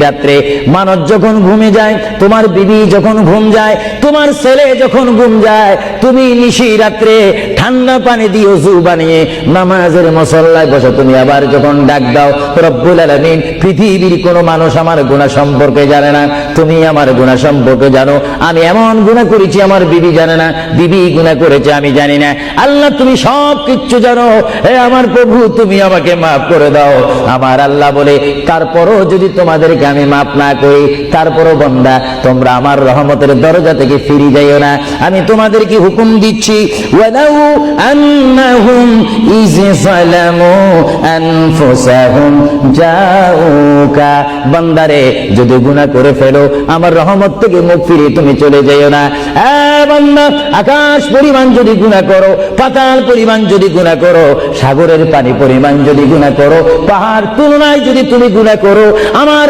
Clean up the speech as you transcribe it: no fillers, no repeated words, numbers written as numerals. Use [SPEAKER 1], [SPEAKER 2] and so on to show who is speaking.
[SPEAKER 1] রাত্রে মানুষ যখন ঘুমে যায়, তোমার বিবি যখন ঘুম যায়, তোমার ছেলে যখন ঘুম যায়, তুমি নিশি রাত্রে ঠান্ডা পানি দিয়ে ওযু বানিয়ে নামাজের মুসল্লায় বসো। তুমি আবার যখন ডাক দাও রব্বুল আলামিন, পৃথিবীর কোনো মানুষ আমার গুনাহ সম্পর্কে জানে না, তুমি আমার গুনাহ সম্পর্কে জানো। আমি এমন গুনাহ করেছি আমার বিবি জানে না, বিবি গুনাহ করেছে আমি জানি না। আল্লাহ তুমি সব কিচ্ছু জানো, হে আমার প্রভু তুমি আমাকে মাফ করে দাও। আমার আল্লাহ বলে, তারপরও যদি তোমাদেরকে আমি মাফ না করি, তারপরও বান্দা তোমরা আমার রহমতের দরজা থেকে ফিরে যাইও না। আমি তোমাদেরকে হুকুম দিচ্ছি, ওয়ালাউ আন্নাহুম ইয যালামু আনফুসাহুম জাউকা, বান্দারে যদি গুনাহ করে ফেলো আমার রহমত থেকে মুখ ফিরিয়ে তুমি চলে যাইও না। বান্দা, আকাশ পরিমাণ যদি গুনাহ করো, পাতাল পরিমাণ যদি গুনাহ করো, সাগরের পানি পরিমাণ যদি গুনাহ করো, পাহাড় তুলনায় যদি তুমি গুনাহ করো, আমার